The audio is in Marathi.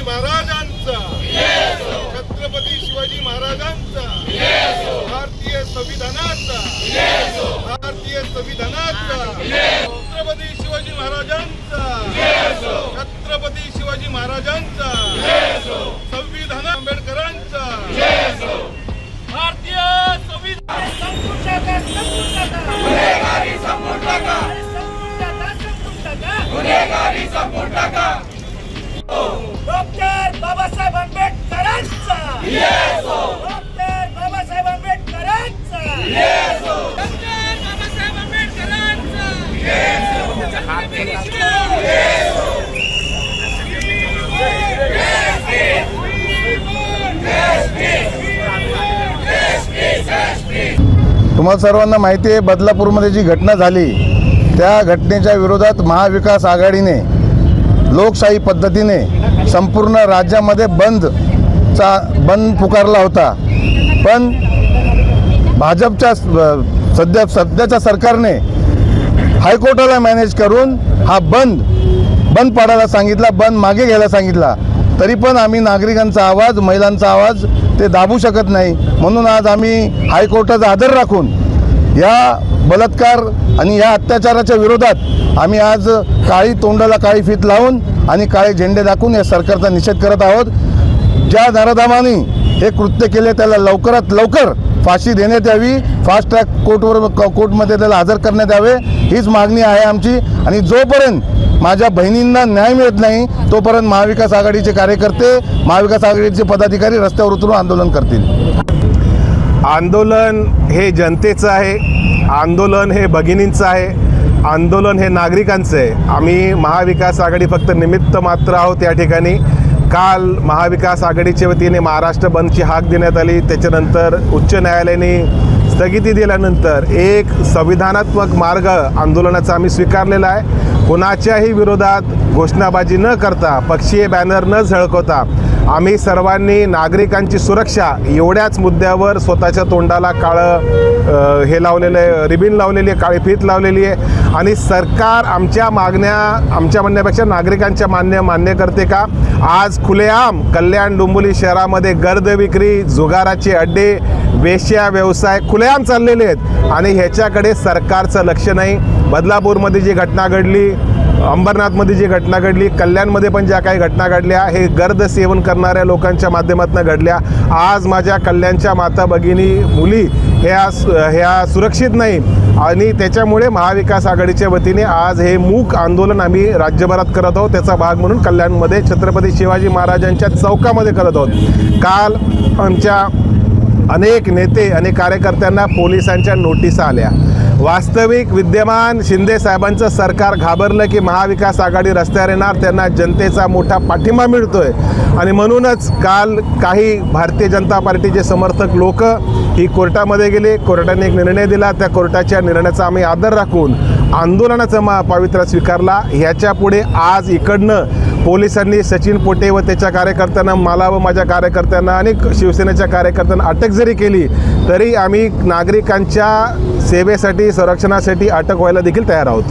महाराजांचा, छत्रपती शिवाजी महाराजांचा, भारतीय संविधानाचा, भारतीय संविधानाचा, छत्रपती शिवाजी महाराजांचा, छत्रपती शिवाजी महाराजांचा, संविधान आंबेडकरांचा, भारतीय संविधान डॉक्टर बाबासाहेब आंबेडकरांचा, डॉक्टर बाबासाहेब आंबेडकरांचा, डॉक्टर बाबासाहेब आंबेडकरांचा, तुम्हाला सर्वांना माहिती आहे, बदलापूरमध्ये जी घटना झाली त्या घटनेच्या विरोधात महाविकास आघाडीने लोकशाही पद्धतीने संपूर्ण राज्यामध्ये बंद पुकारला होता। पण भाजपच्या सध्याच्या सरकारने हायकोर्टाला मॅनेज करून हा बंद पाडायला सांगितला, बंद मागे घ्यायला सांगितला। तरी पण आम्ही नागरिकांचा आवाज, महिलांचा आवाज ते दाबू शकत नाही। म्हणून आज आम्ही हायकोर्टाचा आदर राखून या बलात्कार आणि या अत्याचाराच्या विरोधात आम्ही आज काळी तोंडाला काळी फीत लावून आणि काळे झेंडे दाखवून या सरकारचा निषेध करत आहोत। ज्या नराधमांनी हे कृत्य केले त्याला लवकरात लवकर फाशी देण्यात यावी, फास्ट ट्रॅक कोर्टमध्ये त्याला हजर करण्यात यावे, हीच मागणी आहे आमची। आणि जोपर्यंत माझ्या बहिणींना न्याय मिळत नाही तोपर्यंत महाविकास आघाडीचे कार्यकर्ते, महाविकास आघाडीचे पदाधिकारी रस्त्यावर उतरून आंदोलन करतील। आंदोलन हे जनतेचं आहे, आंदोलन हे भगिनींचं आहे, आंदोलन हे नागरिकांचं आहे। आम्ही महाविकास आघाडी फक्त निमित्त मात्र आहोत या ठिकाणी। काल महाविकास आघाडीच्या वतीने महाराष्ट्र बंदची हाक देण्यात आली, त्याच्यानंतर उच्च न्यायालयाने स्थगिती दिल्यानंतर एक संविधानात्मक मार्ग आंदोलनाचा आम्ही स्वीकारलेला आहे। कोणाच्याही विरोधात घोषणाबाजी न करता, पक्षीय बॅनर न झळकवता आम्ही सर्वांनी नागरिकांची सुरक्षा एवढ्याच मुद्द्यावर स्वतःच्या तोंडाला काळं हे लावलेलं आहे, रिबीन लावलेली आहे, काळी फीत लावलेली आहे। आणि सरकार आमच्या मागण्या, आमच्या म्हणण्यापेक्षा नागरिकांच्या मान्य करते का? आज खुलेआम कल्याण डोंबिवली शहरामध्ये गर्द विक्री, जुगाराचे अड्डे, वेश्या व्यवसाय खुलेआम चाललेले आहेत आणि ह्याच्याकडे सरकारचं लक्ष नाही। बदलापूरमध्ये जी घटना घडली, अंबरनाथमध्ये जी घटना घडली, कल्याणमध्ये पण ज्या काही घटना घडल्या हे गर्द सेवन करणाऱ्या लोकांच्या माध्यमातून घडल्या। आज माझ्या कल्याणच्या माता भगिनी, मुली ह्या सुरक्षित नाही आणि त्याच्यामुळे महाविकास आघाडीच्या वतीने आज हे मूक आंदोलन आम्ही राज्यभरात करत आहोत। त्याचा भाग म्हणून कल्याणमध्ये छत्रपती शिवाजी महाराजांच्या चौकामध्ये करत आहोत। काल आमच्या अनेक नेते आणि कार्यकर्त्यांना पोलिसांच्या नोटिसा आल्या। वास्तविक विद्यमान शिंदे साहेबांचं सरकार घाबरलं की महाविकास आघाडी रस्त्यावर येणार, त्यांना जनतेचा मोठा पाठिंबा मिळतोय आणि म्हणूनच काल काही भारतीय जनता पार्टीचे समर्थक लोक ही कोर्टामध्ये गेले। कोर्टाने एक निर्णय दिला, त्या कोर्टाच्या निर्णयाचा आम्ही आदर राखून आंदोलनाचा पवित्रा स्वीकारला। ह्याच्या पुढे आज इकडनं पोलिसांनी सचिन पोटे व त्याच्या कार्यकर्त्यांना, मला व माझ्या कार्यकर्त्यांना आणि शिवसेनेच्या कार्यकर्त्यांना अटक जरी केली तरी आम्ही नागरिकांच्या सेवेसाठी, संरक्षणासाठी अटक व्हायला देखील तयार आहोत।